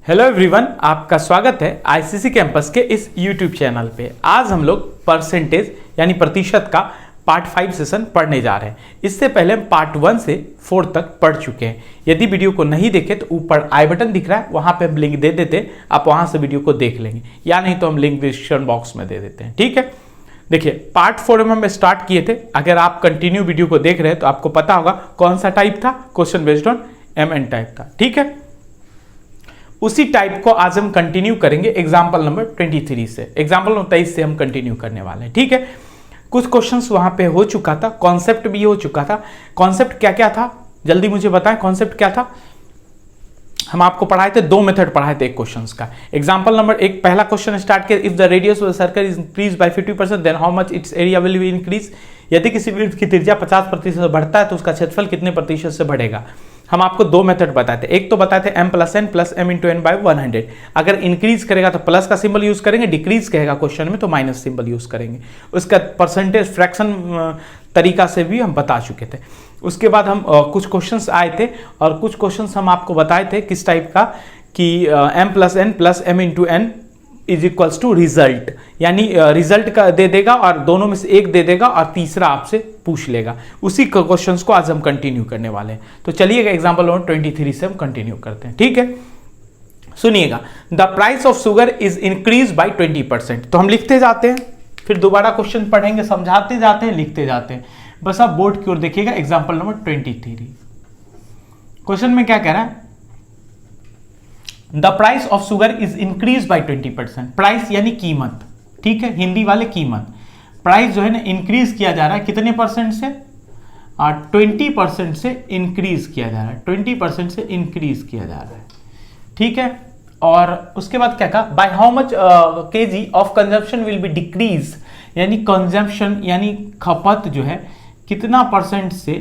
Hello everyone, आपका स्वागत है आईसीसी कैंपस के इस यूट्यूब चैनल पे। आज हम लोग परसेंटेज यानी प्रतिशत का पार्ट 5 सेशन पढ़ने जा रहे हैं। इससे पहले हम पार्ट 1 से 4 तक पढ़ चुके हैं। यदि वीडियो को नहीं देखे तो ऊपर आई बटन दिख रहा है, वहां पे हम लिंक दे देते हैं, आप वहां से वीडियो को देख लेंगे, या नहीं तो हम लिंक डिस्क्रिप्शन बॉक्स में दे देते हैं। ठीक है, देखिए पार्ट 4 में हम स्टार्ट किए थे। अगर आप कंटिन्यू वीडियो को देख रहे हैं तो आपको पता होगा कौन सा टाइप था, question based on MN type था। ठीक है, उसी टाइप को आज हम कंटिन्यू करेंगे एग्जाम्पल नंबर 23 से। एग्जाम्पल नंबर 23 से हम कंटिन्यू करने वाले हैं। ठीक है, कुछ क्वेश्चंस वहां पे हो चुका था, कॉन्सेप्ट भी हो चुका था। कॉन्सेप्ट क्या क्या था, जल्दी मुझे बताएं, कॉन्सेप्ट क्या था। हम आपको पढ़ाए थे, 2 मेथड पढ़ाए थे एक क्वेश्चंस का। एग्जाम्पल नंबर 1, पहला क्वेश्चन स्टार्ट किया, if the radius of the circle is increase by 50% then how much its area will be increase. यदि किसी वृत्त की त्रिज्या 50% बढ़ता है तो उसका क्षेत्रफल कितने प्रतिशत से बढ़ेगा। हम आपको 2 मेथड बताए थे। एक तो बताए थे m + n + m × n / 100। अगर इंक्रीज करेगा तो प्लस का सिंबल यूज करेंगे, डिक्रीज करेगा क्वेश्चन में तो माइनस सिंबल यूज करेंगे। उसका परसेंटेज फ्रैक्शन तरीका से भी हम बता चुके थे। उसके बाद हम कुछ क्वेश्चंस आए थे और कुछ क्वेश्चंस हम आपको बताए थे किस टाइप का, कि m + n + m × n = result, यानी रिजल्ट का दे देगा और दोनों में से एक दे देगा और तीसरा आपसे पूछ लेगा। उसी क्वेश्चंस को आज हम कंटिन्यू करने वाले हैं। तो चलिएगा एग्जांपल नंबर 23 से हम कंटिन्यू करते हैं। ठीक है, सुनिएगा, the price of sugar is increase bye 20%। तो हम लिखते जाते हैं, फिर दोबारा क्वेश्चन पढ़ेंगे, समझाते जाते हैं, लिखते जाते हैं। बस आप बोर्ड की ओर देखिएगा। एग्जाम्पल नंबर 23, क्वेश्चन में क्या कह रहा है, the price of sugar is increase bye 20%। Price यानी कीमत, ठीक है, हिंदी वाले कीमत। प्राइस जो है ना इंक्रीज किया जा रहा है, कितने परसेंट से, 20% से इंक्रीज किया जा रहा है, 20% से इंक्रीज किया जा रहा है। ठीक है, और उसके बाद क्या कहा, by how much kg of consumption will be decrease, यानी कंजम्पशन यानी खपत जो है कितना परसेंट से,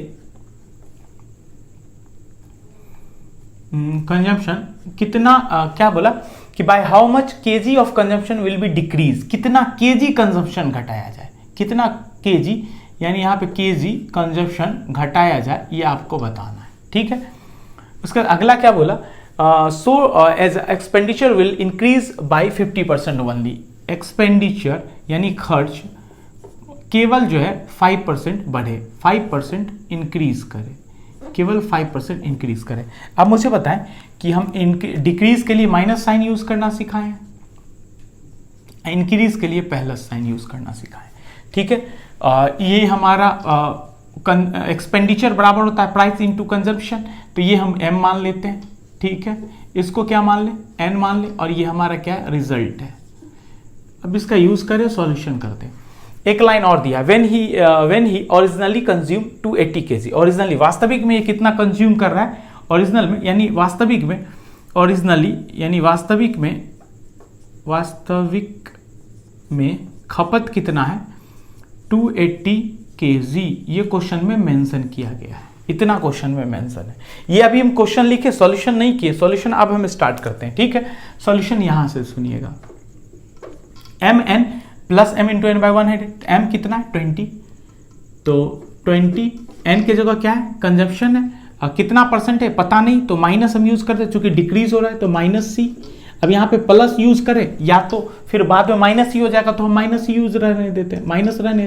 कंजम्पशन कितना, क्या बोला कि by how much kg of consumption will be decrease, कितना kg कंजम्पशन घटाया जाए, कितना kg यानी यहाँ पे kg कंजम्पशन घटाया जाए, ये आपको बताना है। ठीक है, उसका अगला क्या बोला, so as expenditure will increase by 50% only. Expenditure यानी खर्च केवल जो है 5% बढ़े, 5% इंक्रीज करे, केवल 5% इंक्रीज करें। अब मुझे बताएं कि हम डिक्रीज के लिए माइनस साइन यूज करना सिखाएं, इंक्रीज के लिए प्लस साइन यूज करना सिखाएं। ठीक है, ये हमारा एक्सपेंडिचर बराबर होता है प्राइस इनटू कंजम्पशन, तो ये हम m मान लेते हैं। ठीक है, इसको क्या मान लें, n मान लें, और ये हमारा क्या है, रिजल्ट है। अब इसका यूज करें, सॉल्यूशन करते हैं। एक लाइन और दिया, when he originally consume 280 kg। Originally वास्तविक में ये कितना कंज्यूम कर रहा है, ओरिजिनल में यानी वास्तविक में, ओरिजिनली यानी वास्तविक में खपत कितना है, 280 kg। ये क्वेश्चन में मेंशन किया गया है, इतना क्वेश्चन में मेंशन है। ये अभी हम क्वेश्चन लिखे, सॉल्यूशन नहीं किए, सॉल्यूशन अब हम स्टार्ट करते हैं। ठीक है, सॉल्यूशन यहां से सुनिएगा, mn + m × n / 100। m कितना है, 20, तो 20, n की जगह क्या है, कंजम्पशन है, कितना परसेंट है पता नहीं, तो माइनस हम यूज करते हैं, चूंकि डिक्रीज हो रहा है तो -c। अब यहाँ पे प्लस यूज करें या तो फिर बाद में माइनस ही हो जाएगा, तो हम माइनस ही यूज रहने देते हैं, माइनस रहने।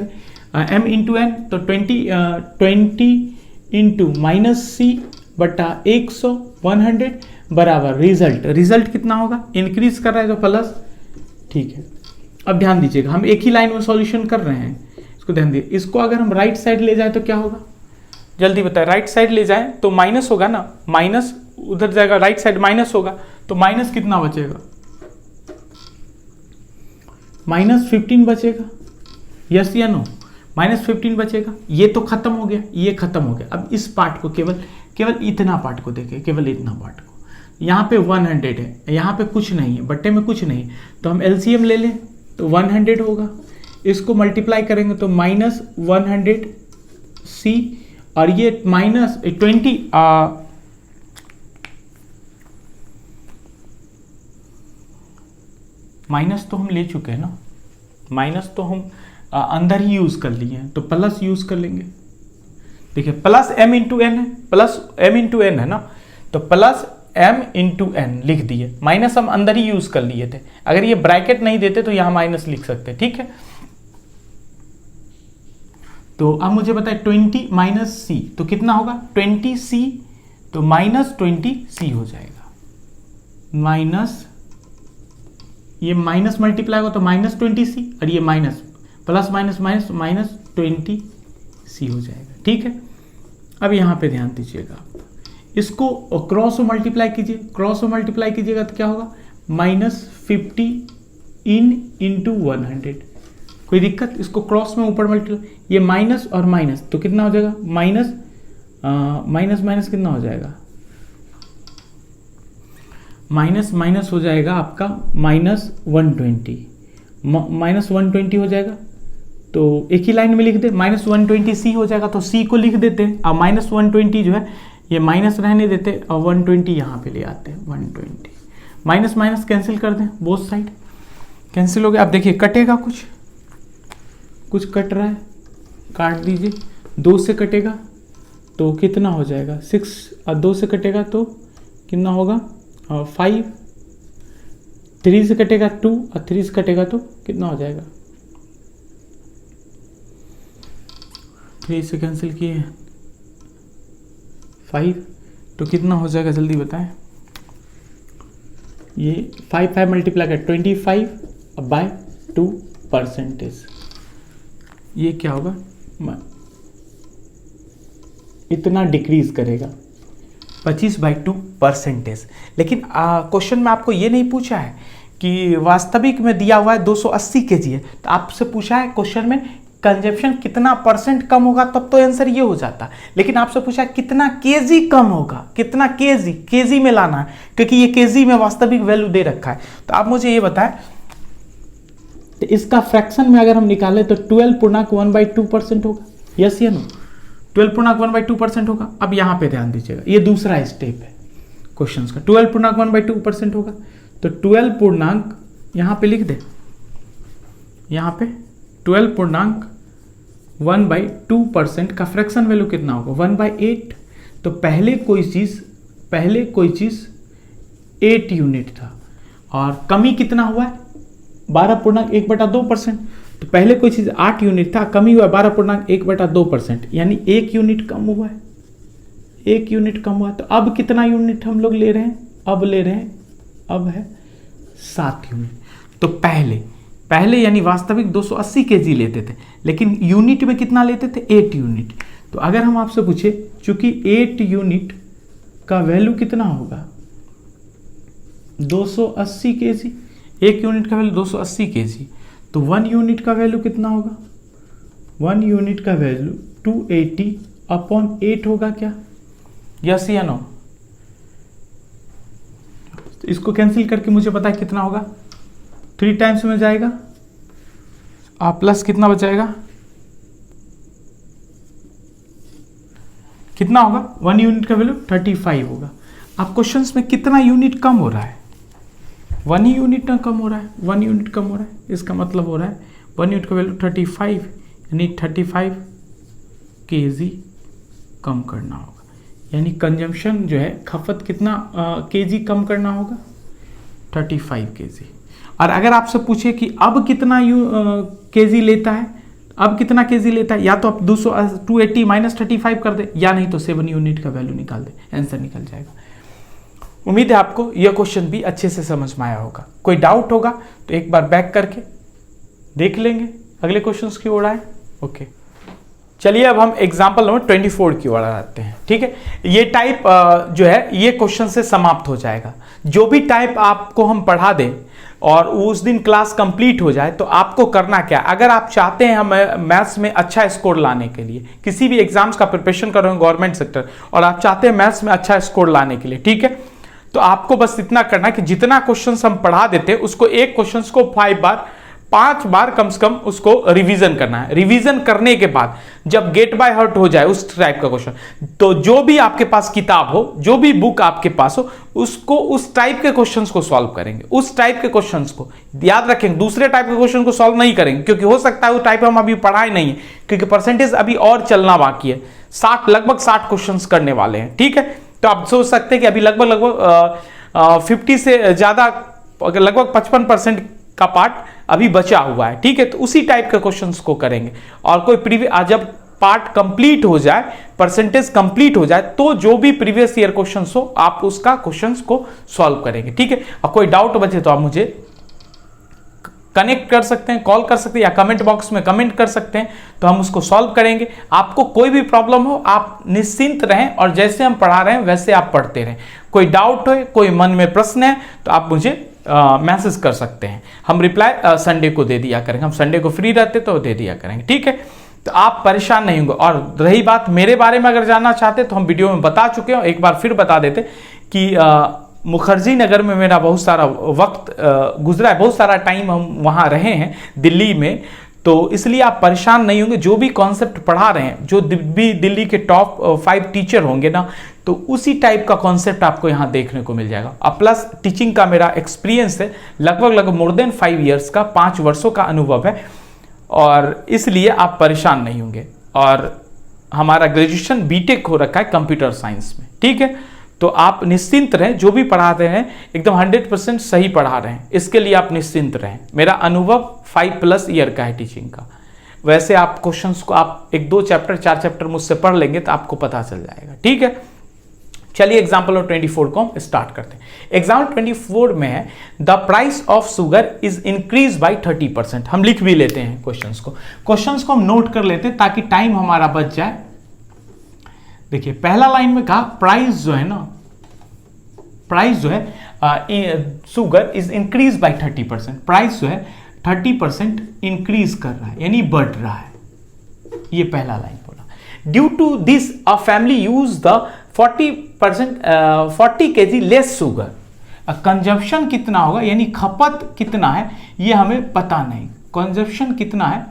m × n तो 20 × -c बटा 100 बराबर रिजल्ट कितना होगा, इंक्रीज कर रहा है तो प्लस। ठीक है, अब ध्यान दीजिएगा, हम एक ही लाइन में सॉल्यूशन कर रहे हैं, इसको ध्यान दीजिए। इसको अगर हम राइट साइड ले जाए तो क्या होगा, जल्दी बताए, राइट साइड ले जाए तो माइनस होगा ना, माइनस उधर जाएगा, राइट साइड माइनस होगा, तो माइनस कितना बचेगा, -15 बचेगा, यस या नो, -15 बचेगा। ये तो खत्म हो गया, ये खत्म हो गया। अब इस पार्ट को केवल इतना पार्ट को देखें, केवल इतना पार्ट को, यहाँ पे 100 है, यहाँ पे कुछ नहीं है, बट्टे में कुछ नहीं, तो हम LCM ले लें तो 100 होगा। इसको मल्टीप्लाई करेंगे तो -100c, और ये -20 माइनस तो हम ले चुके हैं ना, माइनस तो हम अंदर ही यूज कर लिए हैं, तो प्लस यूज कर लेंगे। देखिए प्लस m × n है, प्लस m × n है ना, तो प्लस m इंटू एन लिख दिए, माइनस हम अंदर ही यूज कर लिए थे, अगर ये ब्रैकेट नहीं देते तो यहां माइनस लिख सकते, ठीक है। तो अब मुझे बताए 20 माइनस सी तो कितना होगा 20c, तो माइनस 20c हो जाएगा, माइनस ये माइनस मल्टीप्लाई होगा तो माइनस 20c, और ये minus plus minus minus minus 20c हो जाएगा, ठीक है। अब यहां पे ध्यान दीजिएगा, इसको क्रॉस मल्टीप्लाई कीजिए, क्रॉस मल्टीप्लाई कीजिएगा तो क्या होगा -50 इंटू 100, कोई दिक्कत, इसको क्रॉस में ऊपर मल्टीप्लाई, ये माइनस और माइनस तो कितना हो जाएगा माइनस माइनस माइनस कितना हो जाएगा, माइनस माइनस हो जाएगा आपका -120, माइनस 120 हो जाएगा, तो एक ही लाइन में लिख दे, -120c हो जाएगा, तो c को लिख देते हैं, अब -120 जो है ये माइनस रहने देते और 120 यहाँ पे ले आते हैं, 120 माइनस माइनस कैंसिल कर दें, बोथ साइड कैंसिल हो गया। अब देखिए कटेगा, कुछ कट रहा है, काट दीजिए, 2 से कटेगा तो कितना हो जाएगा 6, और 2 से कटेगा तो कितना होगा 5, 3 से कटेगा 2, और 3 से कटेगा तो कितना हो जाएगा, 3 से कैंसिल किए 5, तो कितना हो जाएगा जल्दी बताएं, ये 5 मल्टीप्लाई कर 25/2%, ये क्या होगा इतना डिक्रीज करेगा 25/2%। लेकिन क्वेश्चन में आपको ये नहीं पूछा है कि वास्तविक में दिया हुआ है 280 kg है, तो आपसे पूछा है क्वेश्चन में कंजप्शन कितना % कम होगा, तब तो आंसर ये हो जाता। लेकिन आपसे पूछा है कितना केजी कम होगा, कितना केजी में लाना है, क्योंकि ये केजी में वास्तविक वैल्यू दे रखा है। तो आप मुझे ये बताएं, तो इसका फ्रैक्शन में अगर हम निकालें तो 12.1/2% होगा, यस या नो, 12.1/2% होगा। अब यहां पे ध्यान दीजिएगा, ये दूसरा स्टेप है क्वेश्चन का, 12.1/2% होगा, तो 12 यहां पे लिख दे, यहां पे 12.1/2% का फ्रैक्शन वैल्यू कितना होगा 1/8, तो पहले कोई चीज 8 यूनिट था और कमी कितना हुआ है 12.1/2%, तो पहले कोई चीज 8 यूनिट था, कमी हुआ 12.1/2%, यानी 1 यूनिट कम हुआ है, 1 यूनिट कम हुआ। तो अब कितना यूनिट हम लोग ले रहे हैं, अब है 7 यूनिट। तो पहले यानी वास्तविक 280 kg लेते थे, लेकिन यूनिट में कितना लेते थे 8 यूनिट। तो अगर हम आपसे पूछे चूंकि 8 यूनिट का वैल्यू कितना होगा 280 kg, 1 यूनिट का वैल्यू 280 kg, तो 1 यूनिट का वैल्यू कितना होगा, 1 यूनिट का वैल्यू 280/8 होगा क्या, यस या नो। तो इसको कैंसिल करके मुझे पता है कितना होगा, 3 टाइम्स में जाएगा, प्लस कितना बचाएगा, कितना होगा 1 यूनिट का वैल्यू 35 होगा। अब क्वेश्चंस में कितना यूनिट कम हो रहा है, 1 ही यूनिट ना कम हो रहा है, 1 यूनिट कम हो रहा है, इसका मतलब हो रहा है 1 यूनिट का वैल्यू 35, यानी 35 kg कम करना होगा, यानी कंजम्पशन जो है खपत कितना kg कम करना होगा 35 kg। और अगर आपसे पूछे कि अब कितना kg लेता है, अब कितना kg लेता है, या तो आप 280 - 35 कर दे, या नहीं तो 7 यूनिट का वैल्यू निकाल दे, आंसर निकल जाएगा। उम्मीद है आपको यह क्वेश्चन भी अच्छे से समझ में आया होगा। कोई डाउट होगा तो एक बार बैक करके देख लेंगे, अगले क्वेश्चंस की ओर आए। ओके, चलिए अब हम एग्जाम्पल नंबर 24 की ओर आते हैं। ठीक है, ये टाइप जो है ये क्वेश्चन से समाप्त हो जाएगा। जो भी टाइप आपको हम पढ़ा दें और उस दिन क्लास कंप्लीट हो जाए, तो आपको करना क्या, अगर आप चाहते हैं हमें मैथ्स में अच्छा स्कोर लाने के लिए, किसी भी एग्जाम्स का प्रिपरेशन कर रहे हो गवर्नमेंट सेक्टर और आप चाहते हैं मैथ्स में अच्छा स्कोर लाने के लिए, ठीक है, तो आपको बस इतना करना कि जितना क्वेश्चंस हम पढ़ा देते हैं उसको एक क्वेश्चंस को 5 बार कम से कम उसको रिवीजन करना है। रिवीजन करने के बाद जब गेट बाय हार्ट हो जाए उस टाइप का क्वेश्चन, तो जो भी आपके पास किताब हो, जो भी बुक आपके पास हो, उसको उस टाइप के क्वेश्चंस को सॉल्व करेंगे। उस टाइप के क्वेश्चंस को याद रखेंगे, दूसरे टाइप के क्वेश्चन को सॉल्व नहीं करेंगे, क्योंकि हो सकता है वो टाइप हम अभी पढ़ाए नहीं है, क्योंकि परसेंटेज अभी और चलना बाकी है। लगभग 60 क्वेश्चंस करने वाले हैं। ठीक है, तो आप सोच सकते हैं कि अभी लगभग 50 से ज़्यादा, लगभग 55% का पार्ट अभी बचा हुआ है, ठीक है। तो उसी टाइप के क्वेश्चंस को करेंगे, और कोई प्रीवियस, जब पार्ट कंप्लीट हो जाए, परसेंटेज कंप्लीट हो जाए, तो जो भी प्रीवियस ईयर क्वेश्चंस हो आप उसका क्वेश्चंस को सॉल्व करेंगे, ठीक है। और कोई डाउट बचे तो आप मुझे कनेक्ट कर सकते हैं, कॉल कर सकते हैं, या कमेंट बॉक्स में कमेंट कर सकते हैं, तो हम उसको सॉल्व करेंगे। आपको कोई भी प्रॉब्लम हो आप निश्चिंत रहें, और जैसे हम पढ़ा रहे हैं वैसे आप पढ़ते रहें। कोई डाउट हो, कोई मन में प्रश्न है तो आप मुझे मैसेज कर सकते हैं, हम रिप्लाई संडे को दे दिया करेंगे। हम संडे को फ्री रहते तो दे दिया करेंगे, ठीक है। तो आप परेशान नहीं होंगे। और रही बात मेरे बारे में अगर जानना चाहते तो हम वीडियो में बता चुके हैं, एक बार फिर बता देते कि मुखर्जी नगर में मेरा बहुत सारा वक्त गुजरा है, बहुत सारा टाइम हम वहाँ रहे हैं दिल्ली में, तो इसलिए आप परेशान नहीं होंगे। जो भी कॉन्सेप्ट पढ़ा रहे हैं, जो भी दिल्ली के टॉप 5 टीचर होंगे ना, तो उसी टाइप का कॉन्सेप्ट आपको यहाँ देखने को मिल जाएगा। और प्लस टीचिंग का मेरा एक्सपीरियंस है लगभग मोर देन 5 ईयर्स का, 5 वर्षों का अनुभव है, और इसलिए आप परेशान नहीं होंगे। और हमारा ग्रेजुएशन बीटेक हो रखा है कंप्यूटर साइंस में, ठीक है। तो आप निश्चिंत रहें, जो भी पढ़ाते हैं एकदम 100% सही पढ़ा रहे हैं, इसके लिए आप निश्चिंत रहें। मेरा अनुभव 5+ ईयर का है टीचिंग का। वैसे आप क्वेश्चंस को आप 1-2 चैप्टर 4 चैप्टर मुझसे पढ़ लेंगे तो आपको पता चल जाएगा, ठीक है। चलिए एग्जाम्पल नंबर 24 को हम स्टार्ट करते हैं। एग्जाम्पल 24 में है the price of sugar is increase by 30%। हम लिख भी लेते हैं क्वेश्चंस को हम नोट कर लेते हैं ताकि टाइम हमारा बच जाए। देखिए पहला लाइन में कहा प्राइस जो है ना, प्राइस जो है sugar is increase by 30%। Price जो है 30% इंक्रीज कर रहा है, यानी बढ़ रहा है। ये पहला लाइन बोला। Due to this a family use the 40 kg less sugar. Consumption कितना होगा, यानी खपत कितना है ये हमें पता नहीं। कंजप्शन कितना है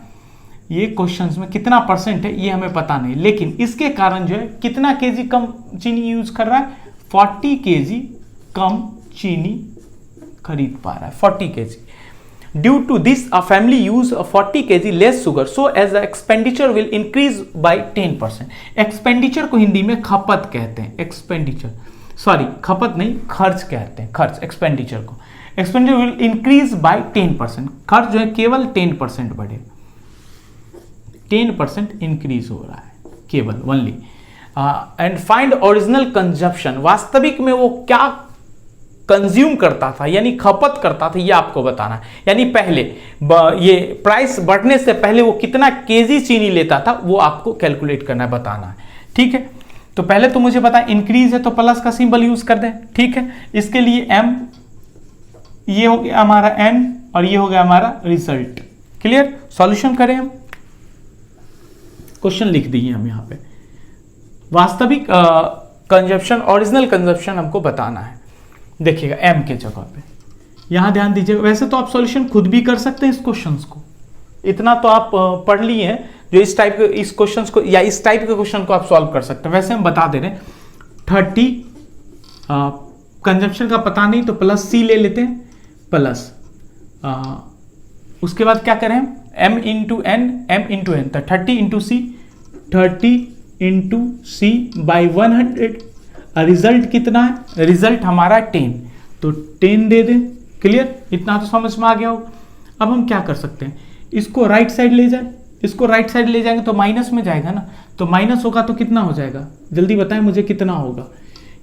ये क्वेश्चंस में कितना % है ये हमें पता नहीं, लेकिन इसके कारण जो है कितना केजी कम चीनी यूज कर रहा है, 40 kg कम चीनी खरीद पा रहा है, 40 kg। Due to this a family use 40 kg less sugar, so as the expenditure will increase by 10%। Expenditure को हिंदी में खपत कहते हैं, एक्सपेंडिचर, सॉरी खपत नहीं खर्च कहते हैं, खर्च एक्सपेंडिचर को। Expenditure will increase by 10%। खर्च जो है केवल 10% बढ़े, 10% इंक्रीज हो रहा है केवल, only. And find original consumption, वास्तविक में वो क्या कंज्यूम करता था यानी खपत करता था, ये आपको बताना है। यानी पहले ये प्राइस बढ़ने से पहले वो कितना केजी चीनी लेता था वो आपको कैलकुलेट करना है, बताना है, ठीक है। तो पहले तो मुझे पता है इंक्रीज है तो प्लस का सिंबल यूज कर दें, ठीक है। इसके लिए m, ये हो गया हमारा n, और ये हो गया हमारा रिजल्ट। क्लियर। सॉल्यूशन करें हम, क्वेश्चन लिख दिए हम यहाँ पे। वास्तविक कंजप्शन, ओरिजिनल कंजप्शन हमको बताना है। देखिएगा m के जगह पे, यहां ध्यान दीजिएगा। वैसे तो आप सॉल्यूशन खुद भी कर सकते हैं इस क्वेश्चंस को, इतना तो आप पढ़ लिए हैं जो इस टाइप के इस क्वेश्चंस को या इस टाइप के क्वेश्चन को आप सॉल्व कर सकते हैं। वैसे हम बता दे रहे हैं 30 कंजप्शन का पता नहीं तो प्लस c ले लेते हैं, प्लस उसके बाद क्या करें हम m into n, m into n, तो 30 into c, 30 into c by 100। Result कितना है, रिजल्ट हमारा 10, तो 10 दे दें। क्लियर, इतना तो समझ में आ गया होगा। अब हम क्या कर सकते हैं, इसको राइट साइड ले जाए, इसको राइट साइड ले जाएंगे तो माइनस में जाएगा ना, तो माइनस होगा तो कितना हो जाएगा, जल्दी बताएं मुझे कितना होगा।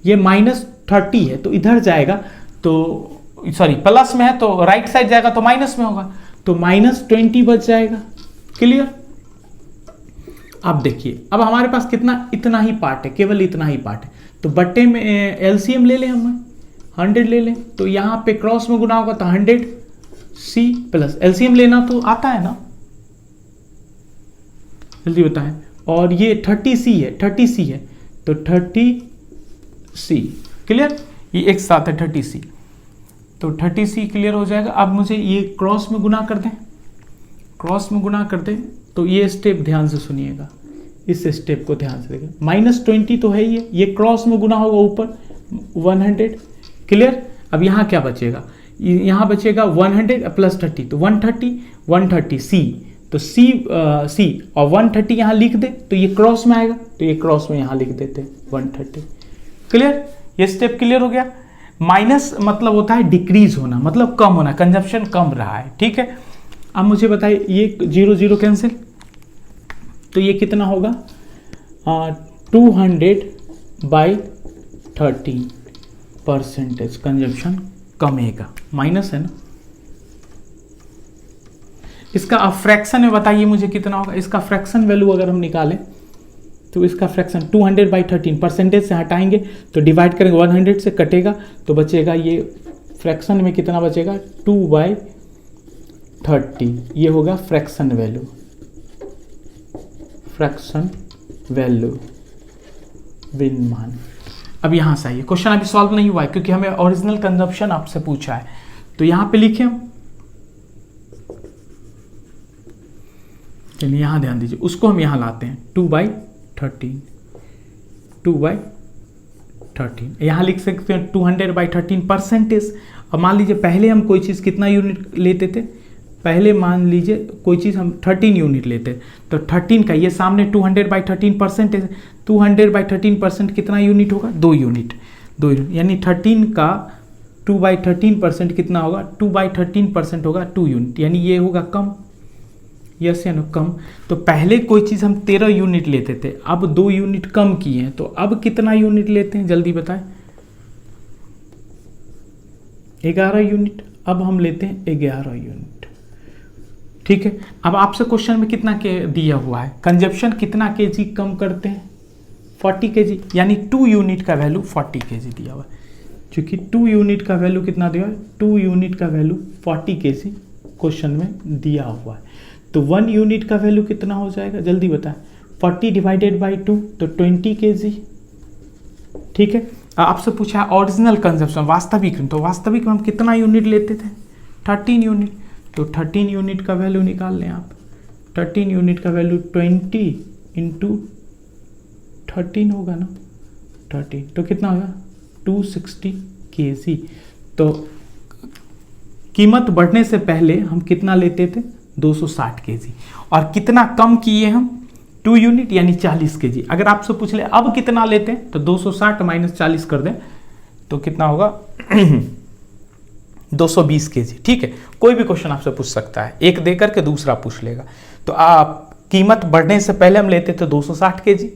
ये -30 है तो इधर जाएगा, तो सॉरी प्लस में है तो राइट साइड जाएगा तो माइनस में होगा, तो -20 बच जाएगा। क्लियर। अब देखिए अब हमारे पास कितना, इतना ही पार्ट है, केवल इतना ही पार्ट है, तो बट्टे में एलसीएम ले लें, हम 100 ले लें, तो यहाँ पे क्रॉस में गुना होगा तो 100c प्लस एलसीएम लेना तो आता है ना, जल्दी बताएं। और ये 30c है, 30c है तो 30c। क्लियर, ये एक साथ है 30c, तो 30c क्लियर हो जाएगा। अब मुझे ये क्रॉस में गुना कर दें, क्रॉस में गुना कर दें, तो ये स्टेप ध्यान से सुनिएगा, इस स्टेप को ध्यान से देखिए। -20 तो है ही है, ये क्रॉस में गुना होगा ऊपर 100। क्लियर। अब यहाँ क्या बचेगा, यहाँ बचेगा 100 प्लस 30, तो 130c, तो c और 130 यहाँ लिख दे तो ये क्रॉस में आएगा, तो ये क्रॉस में यहाँ लिख देते 130। क्लियर, ये स्टेप क्लियर हो गया। माइनस मतलब होता है डिक्रीज होना, मतलब कम होना, कंजप्शन कम रहा है, ठीक है। अब मुझे बताइए ये 0 0 कैंसिल, तो ये कितना होगा 200/13% कंजप्शन कमेगा, माइनस है ना। इसका अब फ्रैक्शन में बताइए मुझे कितना होगा। इसका फ्रैक्शन वैल्यू अगर हम निकालें तो इसका फ्रैक्शन 200/13 परसेंटेज से हटाएंगे तो डिवाइड करेंगे 100 से कटेगा तो बचेगा ये फ्रैक्शन में कितना बचेगा 2/30, ये होगा fraction value, fraction value win मान। अब यहां से आइए, क्वेश्चन अभी सॉल्व नहीं हुआ है क्योंकि हमें ओरिजिनल कंजप्शन आपसे पूछा है, तो यहां पे लिखे हम, चलिए यहां ध्यान दीजिए, उसको हम यहां लाते हैं 2/13, 2/13 यहां लिख सकते हैं 200/13 परसेंटेज। अब मान लीजिए पहले हम कोई चीज कितना यूनिट लेते थे, पहले मान लीजिए कोई चीज हम 13 यूनिट लेते, तो 13 का ये सामने 200/13 परसेंटेज, 200/13% कितना यूनिट होगा 2 यूनिट, यानी 13 का 2/13% कितना होगा 2/13% होगा 2 यूनिट, यानी ये होगा कम, यस या नो कम। तो पहले कोई चीज़ हम 13 यूनिट लेते थे, अब 2 यूनिट कम किए हैं, तो अब कितना यूनिट लेते हैं जल्दी बताएं, 11 यूनिट, अब हम लेते हैं 11 यूनिट, ठीक है। अब आपसे क्वेश्चन में कितना के दिया हुआ है, कंजप्शन कितना केजी कम करते हैं 40 केजी, यानी 2 यूनिट का वैल्यू 40 केजी दिया हुआ है, क्योंकि 2 यूनिट का वैल्यू कितना दिया है, 2 यूनिट का वैल्यू 40 केजी क्वेश्चन में दिया हुआ है। तो 1 यूनिट का वैल्यू कितना हो जाएगा जल्दी बताएं, 40 डिवाइडेड बाई 2 तो 20 केजी, ठीक है। आपसे पूछा है ओरिजिनल कंजप्शन वास्तविक, तो वास्तविक में हम कितना यूनिट लेते थे 13 यूनिट, तो 13 यूनिट का वैल्यू निकाल लें आप, 13 यूनिट का वैल्यू 20 इंटू 13 होगा ना, 13 तो कितना होगा 260 केजी। तो कीमत बढ़ने से पहले हम कितना लेते थे 260 केजी, और कितना कम किए हम 2 यूनिट यानी 40 केजी। अगर आपसे पूछ ले अब कितना लेते हैं तो 260 माइनस 40 कर दें तो कितना होगा 220 केजी, ठीक है। कोई भी क्वेश्चन आपसे पूछ सकता है, एक दे करके दूसरा पूछ लेगा। तो आप कीमत बढ़ने से पहले हम लेते थे 260 केजी,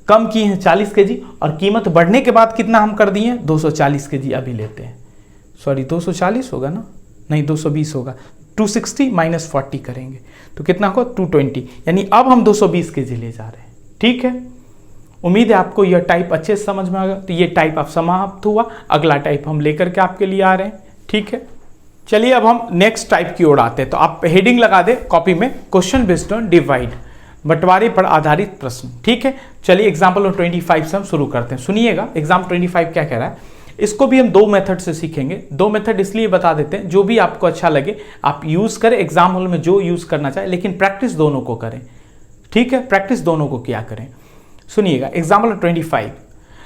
कम किए हैं 40 केजी, और कीमत बढ़ने के बाद कितना हम कर दिए 240 केजी अभी लेते हैं, सॉरी 240 होगा ना, नहीं 220 होगा, 260 माइनस 40 करेंगे तो कितना होगा 220, यानी अब हम 220 केजी ले जा रहे हैं, ठीक है। उम्मीद है आपको यह टाइप अच्छे से समझ में आ गया। तो ये टाइप आप समाप्त हुआ, अगला टाइप हम लेकर के आपके लिए आ रहे हैं, ठीक है। चलिए अब हम नेक्स्ट टाइप की ओर आते हैं। तो आप हेडिंग लगा दे कॉपी में, क्वेश्चन बेस्ड ऑन डिवाइड, बंटवारे पर आधारित प्रश्न, ठीक है। चलिए एग्जाम्पल 25 से हम शुरू करते हैं, सुनिएगा एग्जाम 25 क्या कह रहा है। इसको भी हम 2 मेथड से सीखेंगे, 2 मेथड इसलिए बता देते हैं जो भी आपको अच्छा लगे आप यूज करें एग्जाम हॉल में, जो यूज करना चाहे, लेकिन प्रैक्टिस दोनों को करें, ठीक है। प्रैक्टिस दोनों को क्या करें, सुनिएगा एग्जाम्पल 25।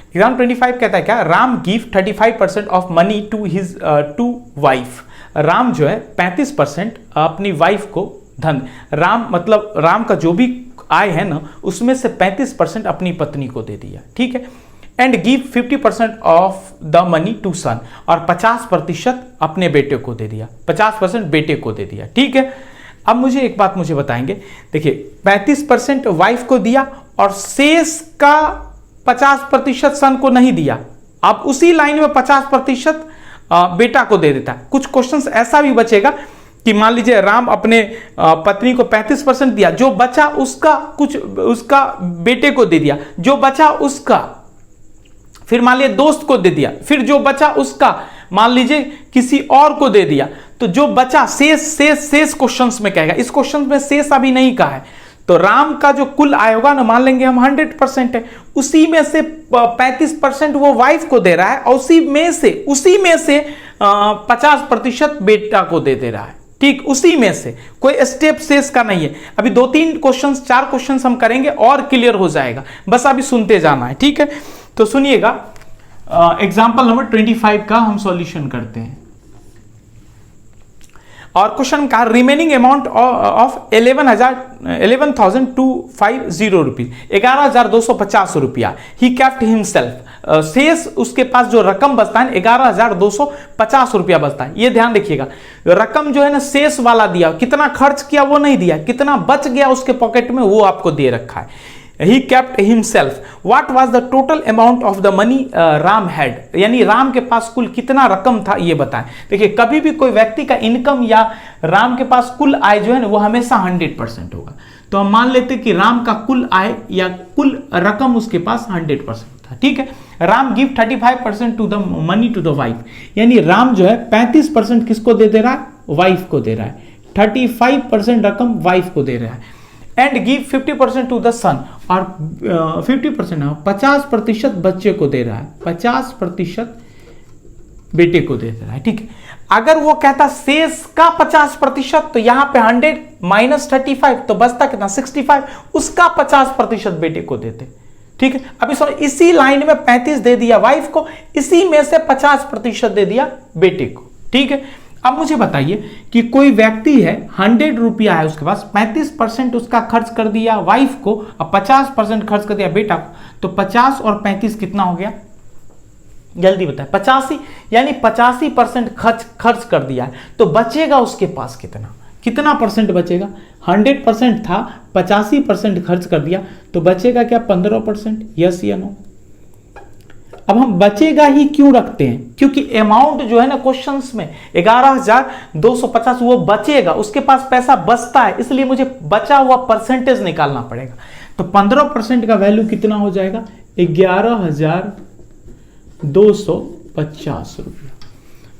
एग्जाम 25 कहता है क्या, Ram give 35% of money to his to wife. Ram जो है 35% अपनी वाइफ को धन, राम मतलब राम का जो भी आय है ना उसमें से 35% अपनी पत्नी को दे दिया, ठीक है। And give 50% of the money to son, और 50% अपने बेटे को दे दिया, 50% बेटे को दे दिया, ठीक है। अब मुझे एक बात मुझे बताएंगे, देखिए 35% वाइफ को दिया और शेष का 50% सन को नहीं दिया, अब उसी लाइन में 50% बेटा को दे देता है। कुछ क्वेश्चंस ऐसा भी बचेगा कि मान लीजिए राम अपने पत्नी को 35% दिया, जो बचा उसका कुछ उसका बेटे को दे दिया, जो बचा उसका फिर मान लीजिए दोस्त को दे दिया, फिर जो बचा उसका मान लीजिए किसी और को दे दिया, तो जो बचा शेष क्वेश्चंस में कहेगा। इस क्वेश्चन में शेष अभी नहीं कहा है, तो राम का जो कुल आय होगा ना, मान लेंगे हम 100% है, उसी में से 35% वो वाइफ को दे रहा है, और उसी में से 50% बेटा को दे रहा है, ठीक। उसी में से कोई स्टेप शेष का नहीं है। अभी 2-3 क्वेश्चंस 4 क्वेश्चंस हम करेंगे और क्लियर हो जाएगा, बस अभी सुनते जाना है, ठीक है। तो सुनिएगा एग्जाम्पल नंबर 25 का हम सॉल्यूशन करते हैं। और क्वेश्चन का रिमेनिंग अमाउंट ऑफ 11,250 रुपीज, 11,250 रुपया ही कैप्ट हिमसेल्फ। शेष उसके पास जो रकम बचता है 11,250 रुपया बचता है। ये ध्यान रखिएगा, रकम जो है ना शेष वाला दिया, कितना खर्च किया वो नहीं दिया, कितना बच गया उसके पॉकेट में वो आपको दे रखा है। He kept himself. What was the total amount of the money Ram had? यानी राम के पास कुल कितना रकम था ये बताएं। देखिए कभी भी कोई व्यक्ति का इनकम या राम के पास कुल आय जो है ना वो हमेशा 100% होगा। तो हम मान लेते कि राम का कुल आय या कुल रकम उसके पास 100% था, ठीक है। Ram give 35% to the money to the wife, यानी राम जो है 35% किसको दे रहा है, वाइफ को दे रहा है, 35% रकम वाइफ को दे रहा है। एंड गिव 50% टू द सन, और 50% बच्चे को दे रहा है, 50% बेटे को दे रहा है, ठीक है। अगर वो कहता शेष का 50%, तो यहां पे 100 माइनस 35 तो बचता कितना 65, उसका 50% बेटे को देते, ठीक है। अभी सॉरी इसी लाइन में 35 दे दिया वाइफ को, इसी में से 50% दे दिया बेटे को, ठीक है। अब मुझे बताइए कि कोई व्यक्ति है 100 रुपया है उसके पास, 35% उसका खर्च कर दिया वाइफ को और 50% खर्च कर दिया बेटा को, तो 50 और 35 कितना हो गया, जल्दी बताएं। 85, यानी 85% खर्च कर दिया है, तो बचेगा उसके पास कितना परसेंट बचेगा, 100% था, 85% खर्च कर दिया, तो बचेगा क्या 15%, यस या नो। अब हम बचेगा ही क्यों रखते हैं, क्योंकि अमाउंट जो है ना क्वेश्चंस में 11,250 वो बचेगा, उसके पास पैसा बचता है, इसलिए मुझे बचा हुआ परसेंटेज निकालना पड़ेगा। तो 15% का वैल्यू कितना हो जाएगा, 11,250 रुपया।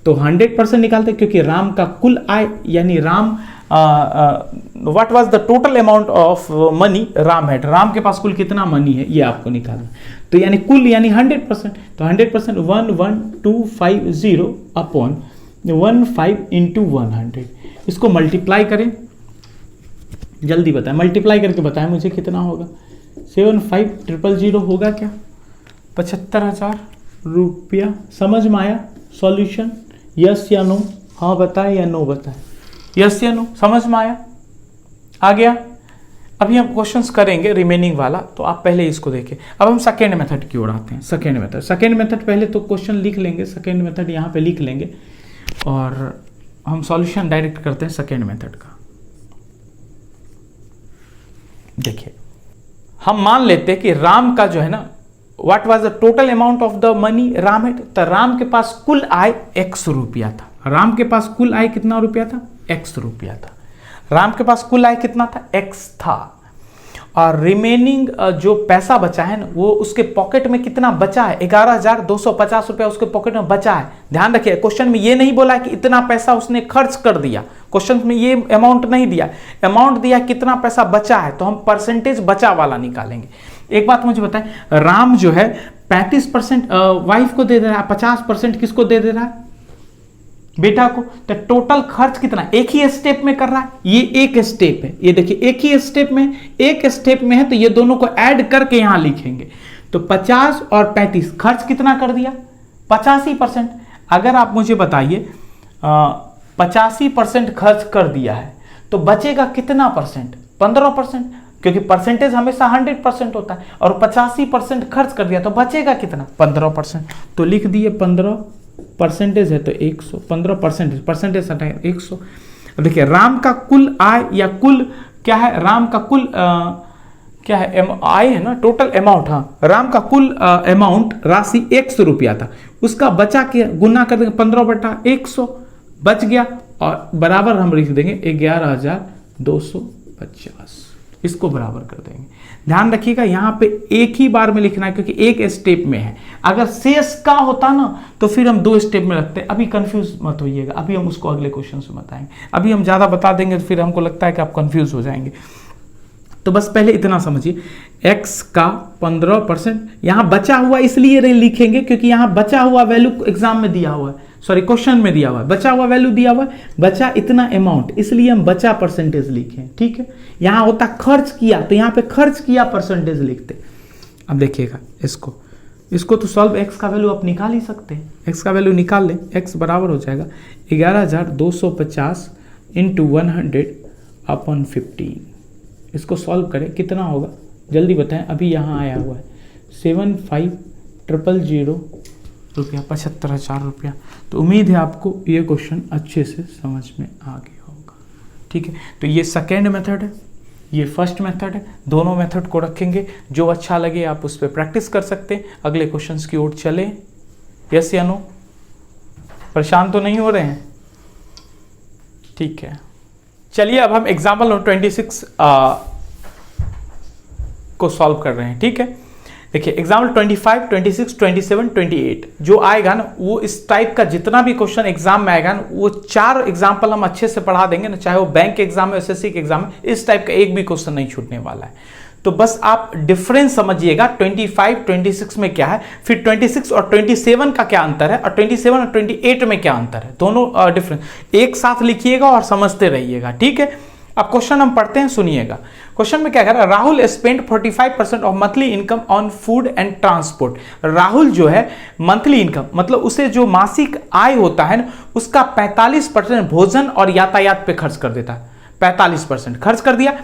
तो 100% निकालते क्योंकि राम का कुल आय यानी Ram what was the total amount of money Ram had, Ram के पास कुल कितना मनी है ये आपको निकालना। तो यानी कुल यानी 100%, तो 100% 11250 अपॉन 15 इंटू 100, इसको मल्टीप्लाई करें, जल्दी बताएं, मल्टीप्लाई करके बताएं मुझे कितना होगा, 7500 होगा क्या, 75,000 रुपया। समझ में आया सॉल्यूशन, यस या नो, हाँ बताएं या नो बताएं, यस या नो, समझ में आया, आ गया। अभी हम क्वेश्चंस करेंगे रिमेनिंग वाला, तो आप पहले इसको देखिए। अब हम सेकेंड मेथड की ओर आते हैं। सेकेंड मेथड पहले तो क्वेश्चन लिख लेंगे, सेकेंड मेथड यहाँ पे लिख लेंगे और हम सॉल्यूशन डायरेक्ट करते हैं सेकेंड मेथड का। देखिए हम मान लेते हैं कि राम का जो है ना what was the total amount of the money Ram है, तो राम के पास कुल आय x रुपया था, राम के पास कुल आय कितना रुपया था, x रुपया था, राम के पास कुल आय कितना था, x था। और रिमेनिंग जो पैसा बचा है ना वो उसके पॉकेट में कितना बचा है, 11,250 रुपया उसके पॉकेट में बचा है। ध्यान रखिए क्वेश्चन में ये नहीं बोला कि इतना पैसा उसने खर्च कर दिया, क्वेश्चन में ये अमाउंट नहीं दिया, अमाउंट दिया कितना पैसा बचा है, तो हम परसेंटेज बचा वाला निकालेंगे। एक बात मुझे बताएं, राम जो है 35% वाइफ को दे रहा है, 50% किसको दे रहा है, बेटा को। तो टोटल खर्च कितना, एक ही स्टेप में कर रहा है, ये एक स्टेप है, ये देखिए एक ही स्टेप में, एक स्टेप में है, तो ये दोनों को ऐड करके यहां लिखेंगे। तो 50 और 35 खर्च कितना कर दिया, 85%। अगर आप मुझे बताइए 85% खर्च कर दिया है तो बचेगा कितना परसेंट, 15%, क्योंकि परसेंटेज हमेशा 100% होता है, और 85% खर्च कर दिया तो बचेगा कितना, 15%। तो लिख दिए 15% है तो 100, 15% परसेंटेज हटाए 100। देखिए राम का कुल आय या कुल क्या है, राम का कुल क्या है, आय है ना, टोटल अमाउंट, हाँ राम का कुल अमाउंट राशि 100 रुपया था, उसका बचा के गुना कर देंगे 15/100 बच गया, और बराबर हम लिख देंगे 11,250, इसको बराबर कर देंगे। ध्यान रखिएगा यहाँ पे एक ही बार में लिखना है क्योंकि एक स्टेप में है, अगर शेष का होता ना तो फिर हम 2 स्टेप में रखते हैं। अभी कंफ्यूज मत होइएगा, अभी हम उसको अगले क्वेश्चन से बताएंगे, अभी हम ज़्यादा बता देंगे तो फिर हमको लगता है कि आप कंफ्यूज हो जाएंगे। तो बस पहले इतना समझिए, x का 15% यहाँ बचा हुआ इसलिए लिखेंगे क्योंकि यहाँ बचा हुआ वैल्यू एग्जाम में दिया हुआ है, सॉरी क्वेश्चन में दिया हुआ है, बचा हुआ वैल्यू दिया हुआ है, बचा इतना अमाउंट, इसलिए हम बचा परसेंटेज लिखे, ठीक है। यहाँ होता खर्च किया तो यहाँ पे खर्च किया परसेंटेज लिखते। अब देखिएगा इसको तो सॉल्व x का वैल्यू आप निकाल ही सकते हैं, x का वैल्यू निकाल लें, x बराबर हो जाएगा 11,250 इंटू 100/15। इसको सॉल्व करें, कितना होगा जल्दी बताएं। अभी यहाँ आया हुआ है 75,000 रुपया, 75,000 रुपया। तो उम्मीद है आपको ये क्वेश्चन अच्छे से समझ में आ गया होगा। ठीक है, तो ये सेकेंड मेथड है, ये फर्स्ट मेथड है। दोनों मेथड को रखेंगे, जो अच्छा लगे आप उस पर प्रैक्टिस कर सकते हैं। अगले क्वेश्चंस की ओर चले। यस या नो? परेशान तो नहीं हो रहे हैं? ठीक है, चलिए अब हम एग्जाम्पल नंबर 26 को सॉल्व कर रहे हैं। ठीक है, देखिए एग्जाम्पल 25, 26, 27, 28 जो आएगा ना, वो इस टाइप का जितना भी क्वेश्चन एग्जाम में आएगा ना, वो 4 एग्जाम्पल हम अच्छे से पढ़ा देंगे ना, चाहे वो बैंक के एग्जाम में, एसएससी के एग्जाम में, इस टाइप का एक भी क्वेश्चन नहीं छूटने वाला है। तो बस आप डिफरेंस समझिएगा 25, 26 में क्या है, फिर 26 और 27 का क्या अंतर है, और 27 और 28 में क्या अंतर है, दोनों डिफरेंस एक साथ लिखिएगा और समझते रहिएगा। ठीक है, अब क्वेश्चन हम पढ़ते हैं, सुनिएगा। क्वेश्चन में क्या कह रहा है, Rahul spend 45% of monthly income on food and transport. Rahul जो है मंथली इनकम मतलब उसे जो मासिक आय होता है ना, उसका 45% भोजन और यातायात पे खर्च कर देता है। 45% खर्च कर दिया,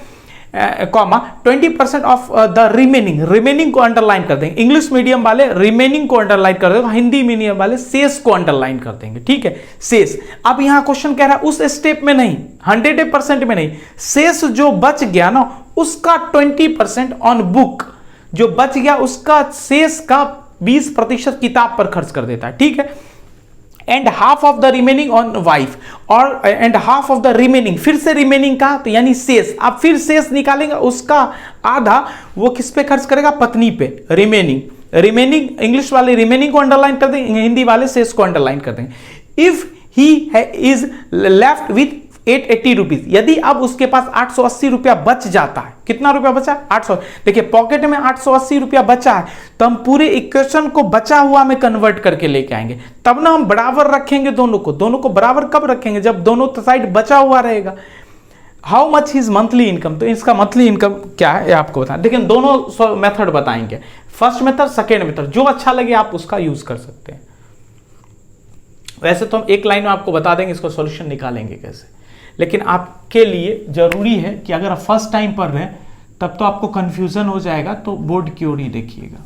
कॉमा 20% ऑफ द रिमेनिंग को अंडरलाइन कर देंगे। इंग्लिश मीडियम वाले रिमेनिंग को अंडरलाइन कर देंगे, हिंदी मीडियम वाले शेष को अंडरलाइन कर देंगे। ठीक है, शेष। अब यहां क्वेश्चन कह रहा है उस स्टेप में नहीं, 100% में नहीं, शेष जो बच गया ना उसका 20% ऑन बुक, जो बच गया उसका शेष का 20% किताब पर खर्च कर देता है। ठीक है, and half of the remaining on wife, और and half of the remaining, फिर से रिमेनिंग का तो यानी शेष, आप फिर शेष निकालेंगे, उसका आधा वो किस पे खर्च करेगा, पत्नी पे। रिमेनिंग इंग्लिश वाले रिमेनिंग को अंडरलाइन कर देंगे, हिंदी वाले शेष को अंडरलाइन कर देंगे। If he is left with 880 rupees, यदि अब उसके पास 880 रुपया बच जाता है, कितना रुपया बचा, 800। देखिए पॉकेट में 880 रुपया बचा है, तो हम पूरे इक्वेशन को बचा हुआ में कन्वर्ट करके लेके आएंगे, तब ना हम बराबर रखेंगे दोनों को बराबर कब रखेंगे, जब दोनों साइड बचा हुआ रहेगा। How much his monthly income, तो इसका मंथली इनकम क्या है आपको बताएं। देखिए दोनों मेथड बताएंगे, फर्स्ट मेथड सेकेंड मेथड, जो अच्छा लगे आप उसका यूज कर सकते हैं। वैसे तो हम एक लाइन में आपको बता देंगे इसको सॉल्यूशन निकालेंगे कैसे, लेकिन आपके लिए जरूरी है कि अगर आप फर्स्ट टाइम पढ़ रहे हैं तब तो आपको कंफ्यूजन हो जाएगा, तो बोर्ड की ओर ही देखिएगा।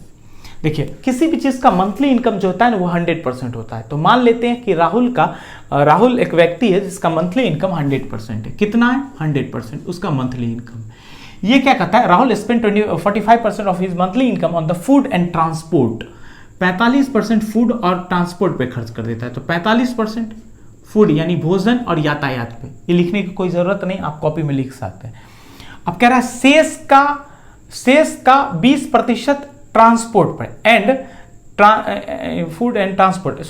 देखिए किसी भी चीज का मंथली इनकम जो होता है ना वो 100% होता है। तो मान लेते हैं कि राहुल एक व्यक्ति है जिसका मंथली इनकम 100% है। कितना है, 100% उसका मंथली इनकम। ये क्या कहता है, Rahul spend 45% of his monthly income on the food and transport. 45% food और ट्रांसपोर्ट पे खर्च कर देता है। तो 45% फूड यानी भोजन और यातायात पे, ये लिखने की कोई जरूरत नहीं, आप कॉपी में लिख सकते हैं। अब कह रहा है शेष का 20% ट्रांसपोर्ट पर and food and transport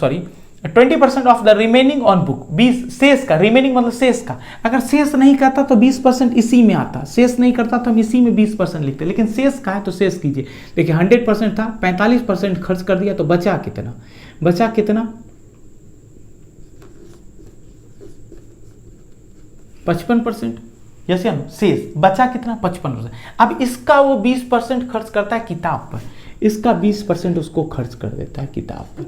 20% of the remaining on book. 20 शेष का, रिमेनिंग मतलब शेष का, अगर शेष नहीं करता तो 20% इसी में आता, शेष नहीं करता तो हम इसी में 20% लिखते, लेकिन शेष का है तो शेष कीजिए। देखिए 100% था, 45% खर्च कर दिया, तो बचा कितना, 55%। जैसे हम शेष बचा कितना, 55%। अब इसका वो 20% खर्च करता है किताब पर, इसका 20% उसको खर्च कर देता है किताब पर,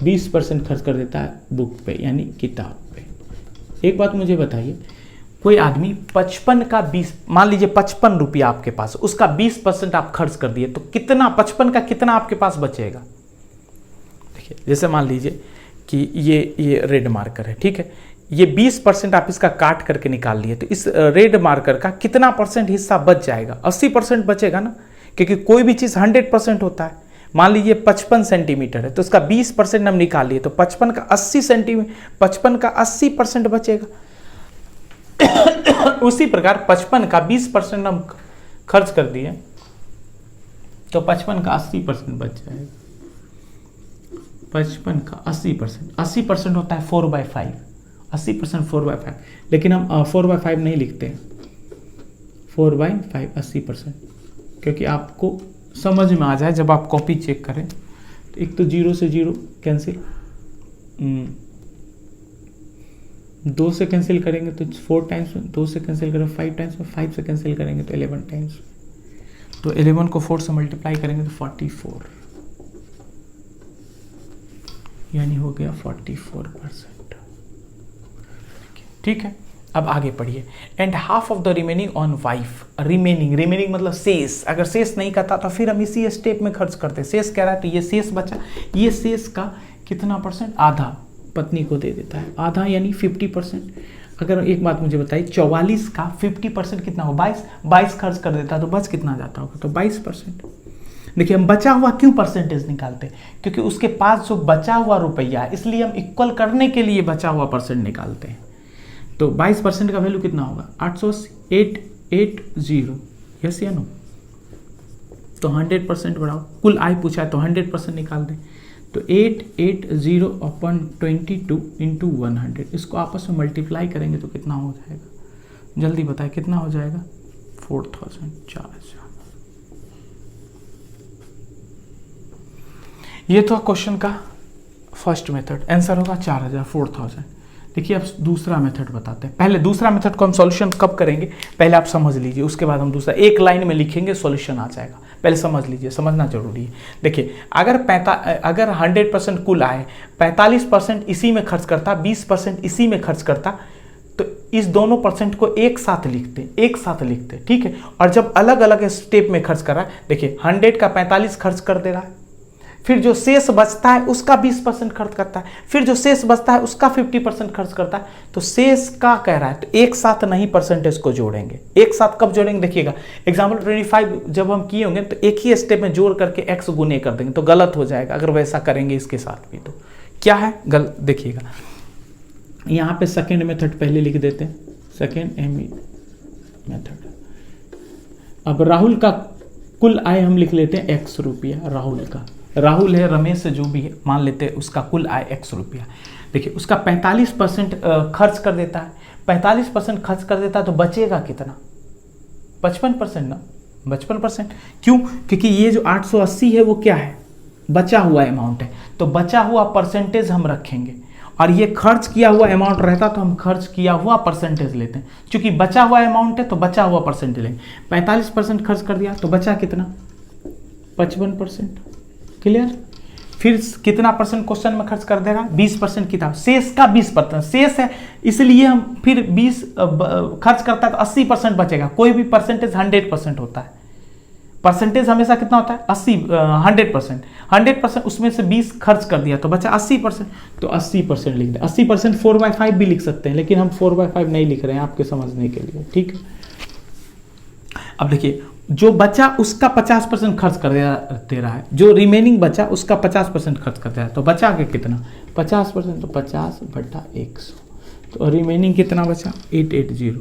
20% खर्च कर देता है बुक पे यानी किताब पे। एक बात मुझे बताइए, कोई आदमी 55 का 20, मान लीजिए 55 रुपया आपके पास, उसका 20% आप खर्च कर दिए, तो कितना, 55 का कितना आपके पास बचेगा। देखिए जैसे मान लीजिए कि ये रेड मार्कर है, ठीक है, ये 20% आप इसका काट करके निकाल लिए, तो इस रेड मार्कर का कितना परसेंट हिस्सा बच जाएगा, 80% बचेगा ना, क्योंकि कोई भी चीज़ 100% होता है। मान लीजिए 55 सेंटीमीटर है, तो उसका 20% हम निकाल लिए, तो 55 का 80% बचेगा। उसी प्रकार 55 का 20% हम खर्च कर दिए, तो 55 का 80% बच जाएगा। 55 का 80% होता है 4/5, 80% 4/5, लेकिन हम 4/5 नहीं लिखते हैं, 4/5 80%, क्योंकि आपको समझ में आ जाए जब आप कॉपी चेक करें। तो एक तो 0 से 0 कैंसिल, 2 से कैंसिल करेंगे तो 4 टाइम्स में, 2 से कैंसिल करें 5 टाइम्स में, 5 से कैंसिल करेंगे तो 11 टाइम्स, तो 11 को 4 से मल्टीप्लाई करेंगे तो 44, यानी हो गया 44%। ठीक है, अब आगे पढ़िए। And half of the remaining on wife. Remaining मतलब शेष। अगर शेष नहीं करता तो फिर हम इसी स्टेप में खर्च करते। शेष कह रहा है तो ये शेष बचा, ये शेष का कितना परसेंट, आधा पत्नी को दे देता है, आधा यानी 50%। अगर एक बात मुझे बताइए, 44 का 50% कितना हो, 22 खर्च कर देता तो बच कितना जाता होगा, तो 22%। देखिए हम बचा हुआ क्यों परसेंटेज निकालते हैं, क्योंकि उसके पास जो बचा हुआ रुपया है, इसलिए हम इक्वल करने के लिए बचा हुआ परसेंट निकालते हैं। तो 22% का वैल्यू कितना होगा, 880, यस या नो। तो 100% बढ़ाओ, कुल आय पूछा है तो 100% निकाल दें। तो 880/22 इंटू 100, इसको आपस में मल्टीप्लाई करेंगे तो कितना हो जाएगा, जल्दी बताएं कितना हो जाएगा, 4000, 4000। ये तो क्वेश्चन का फर्स्ट मेथड, आंसर होगा 4000, 4000। देखिए अब दूसरा मेथड बताते हैं। पहले दूसरा मेथड को हम सॉल्यूशन कब करेंगे, पहले आप समझ लीजिए, उसके बाद हम दूसरा एक लाइन में लिखेंगे, सॉल्यूशन आ जाएगा। पहले समझ लीजिए, समझना जरूरी है। देखिए अगर 100% कुल आए, 45% इसी में खर्च करता, 20% इसी में खर्च करता, तो इस दोनों परसेंट को एक साथ लिखते, ठीक है। और जब अलग अलग स्टेप में खर्च कर रहा है, देखिए 100 का 45 खर्च कर दे रहा है, फिर जो शेष बचता है उसका 20% खर्च करता है, फिर जो शेष बचता है उसका 50% खर्च करता है। तो शेष का कह रहा है तो एक साथ नहीं परसेंटेज को जोड़ेंगे। एक साथ कब जोड़ेंगे, देखिएगा एग्जाम्पल 25 जब हम किए होंगे तो एक ही स्टेप में जोड़ करके x गुने कर देंगे तो गलत हो जाएगा। अगर वैसा करेंगे इसके साथ भी तो क्या है गलत, देखिएगा यहाँ पे सेकेंड मेथड पहले लिख देते हैं, सेकेंड मेथड। अब राहुल का कुल आय हम लिख लेते हैं x रुपया, राहुल है, रमेश जो भी है, मान लेते हैं उसका कुल आय x रुपया। देखिए उसका 45% खर्च कर देता है, 45% खर्च कर देता है तो बचेगा कितना, 55% ना, 55%। क्यों, क्योंकि ये जो 880 है वो क्या है, बचा हुआ अमाउंट है, तो बचा हुआ परसेंटेज हम रखेंगे। और ये खर्च किया हुआ अमाउंट रहता तो हम खर्च किया हुआ परसेंटेज लेते हैं, क्योंकि बचा हुआ अमाउंट है तो बचा हुआ परसेंटेज लेंगे। 45% खर्च कर दिया तो बचा कितना, 55%, क्लियर। फिर कितना परसेंट क्वेश्चन में खर्च कर देगा, 20% किताब, शेष का 20% शेष है, इसलिए हम फिर 20 खर्च करता है तो 80% बचेगा। कोई भी परसेंटेज 100% होता है, परसेंटेज हमेशा कितना होता है, 100%, उसमें से 20 खर्च कर दिया तो बचा 80%, तो 80% लिख दें। 80% 4/5 भी लिख सकते हैं, लेकिन हम 4/5 नहीं लिख रहे हैं आपके समझने के लिए, ठीक है। अब देखिए जो बचा उसका 50% खर्च कर दे रहा है, जो रिमेनिंग बचा उसका 50% खर्च कर दे रहा है, तो बचा के कितना, 50%, तो 50/100, तो रिमेनिंग कितना बचा, 880।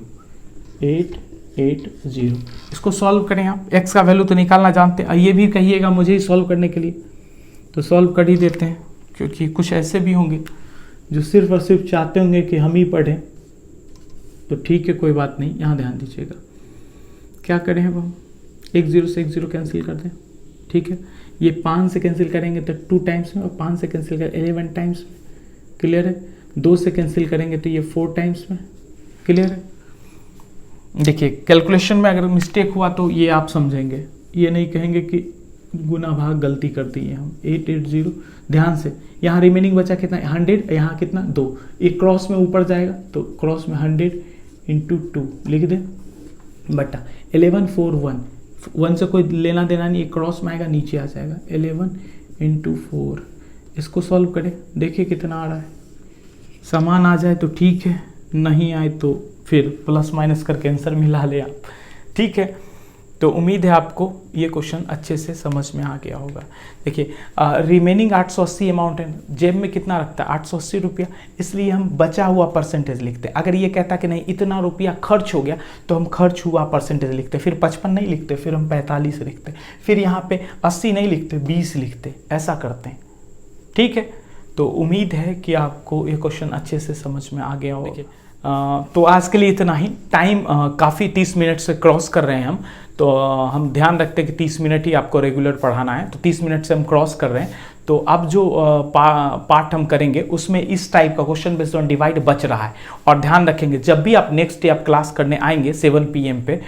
इसको सॉल्व करें आप, x का वैल्यू तो निकालना जानते हैं, ये भी कहिएगा मुझे ही सॉल्व करने के लिए, तो सॉल्व कर ही देते हैं, क्योंकि कुछ ऐसे भी होंगे जो सिर्फ और सिर्फ चाहते होंगे कि हम ही पढ़ें, तो ठीक है कोई बात नहीं। यहाँ ध्यान दीजिएगा, क्या करें अब हम, 1 0 से 1 0 कैंसिल कर दें, ठीक है। ये 5 से कैंसिल करेंगे तो 2 टाइम्स में, और 5 से कैंसिल कर 11 टाइम्स में, क्लियर है। 2 से कैंसिल करेंगे तो ये 4 टाइम्स में, क्लियर है। देखिए कैलकुलेशन में अगर मिस्टेक हुआ तो ये आप समझेंगे, ये नहीं कहेंगे कि गुना भाग गलती कर दी है हम। 880, ध्यान से, यहाँ रिमेनिंग बचा कितना, 100, यहाँ कितना 2, एक क्रॉस में ऊपर जाएगा तो क्रॉस में 100 × 2 लिख दें, बटा 11 4 1 से कोई लेना देना नहीं, एक क्रॉस में आएगा नीचे आ जाएगा, 11 × 4। इसको सॉल्व करें, देखिए कितना आ रहा है, समान आ जाए तो ठीक है, नहीं आए तो फिर प्लस माइनस करके आंसर मिला ले आप, ठीक है। तो उम्मीद है आपको ये क्वेश्चन अच्छे से समझ में आ गया होगा। देखिए रिमेनिंग 880 अमाउंट है, जेब में कितना रखता है, 880 रुपया, इसलिए हम बचा हुआ परसेंटेज लिखते हैं। अगर ये कहता कि नहीं इतना रुपया खर्च हो गया तो हम खर्च हुआ परसेंटेज लिखते, फिर 55 नहीं लिखते, फिर हम 45 लिखते, फिर यहाँ पे 80 नहीं लिखते, 20 लिखते, ऐसा करते हैं, ठीक है। तो उम्मीद है कि आपको ये क्वेश्चन अच्छे से समझ में आ गया होगा। तो आज के लिए इतना ही, टाइम काफ़ी 30 मिनट से क्रॉस कर रहे हैं हम, तो हम ध्यान रखते हैं कि 30 मिनट ही आपको रेगुलर पढ़ाना है, तो 30 मिनट से हम क्रॉस कर रहे हैं। तो अब जो पार्ट हम करेंगे उसमें इस टाइप का क्वेश्चन बेस्ड ऑन डिवाइड बच रहा है। और ध्यान रखेंगे जब भी आप नेक्स्ट डे आप क्लास करने आएंगे 7 PM पे,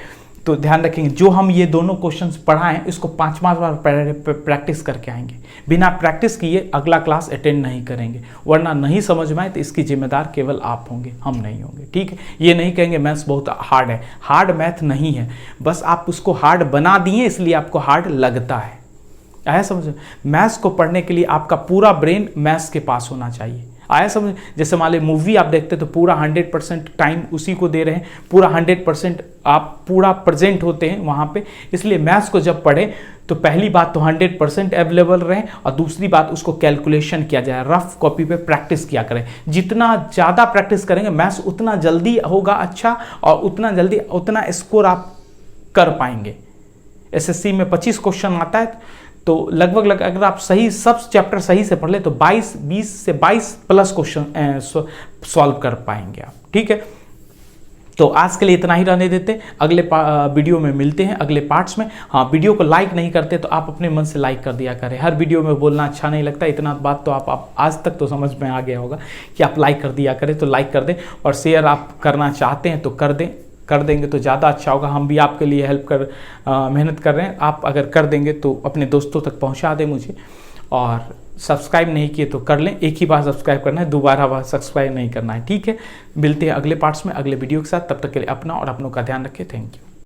तो ध्यान रखेंगे, जो हम ये दोनों क्वेश्चंस पढ़ाएं इसको 5-5 बार प्रैक्टिस करके आएंगे। बिना प्रैक्टिस किए अगला क्लास अटेंड नहीं करेंगे, वरना नहीं समझ में आए तो इसकी जिम्मेदार केवल आप होंगे, हम नहीं होंगे। ठीक है, ये नहीं कहेंगे मैथ्स बहुत हार्ड है, हार्ड मैथ नहीं है, बस आप उसको हार्ड बना दिए इसलिए आपको हार्ड लगता है। आया समझ? मैथ्स को पढ़ने के लिए आपका पूरा ब्रेन मैथ्स के पास होना चाहिए। आया समझ? जैसे मान ली मूवी आप देखते तो पूरा 100% टाइम उसी को दे रहे हैं, पूरा 100% आप पूरा प्रेजेंट होते हैं वहाँ पे। इसलिए मैथ्स को जब पढ़ें तो पहली बात तो 100% अवेलेबल रहें, और दूसरी बात उसको कैलकुलेशन किया जाए, रफ कॉपी पे प्रैक्टिस किया करें। जितना ज़्यादा प्रैक्टिस करेंगे मैथ्स उतना जल्दी होगा अच्छा, और उतना स्कोर आप कर पाएंगे। एसएससी में 25 क्वेश्चन आता है तो लगभग अगर आप सही सब चैप्टर सही से पढ़ ले तो 20 से 22 प्लस क्वेश्चन सॉल्व कर पाएंगे आप। ठीक है, तो आज के लिए इतना ही रहने देते, अगले वीडियो में मिलते हैं अगले पार्ट्स में। हाँ, वीडियो को लाइक नहीं करते तो आप अपने मन से लाइक कर दिया करें। हर वीडियो में बोलना अच्छा नहीं लगता, इतना बात तो आप आज तक तो समझ में आ गया होगा कि आप लाइक कर दिया करें, तो लाइक कर दें, और शेयर आप करना चाहते हैं तो कर देंगे तो ज़्यादा अच्छा होगा। हम भी आपके लिए मेहनत कर रहे हैं, आप अगर कर देंगे तो अपने दोस्तों तक पहुंचा दें मुझे। और सब्सक्राइब नहीं किए तो कर लें, एक ही बार सब्सक्राइब करना है, दोबारा बार सब्सक्राइब नहीं करना है। ठीक है, मिलते हैं अगले पार्ट्स में अगले वीडियो के साथ, तब तक के लिए अपना और अपनों का ध्यान रखें। Thank you.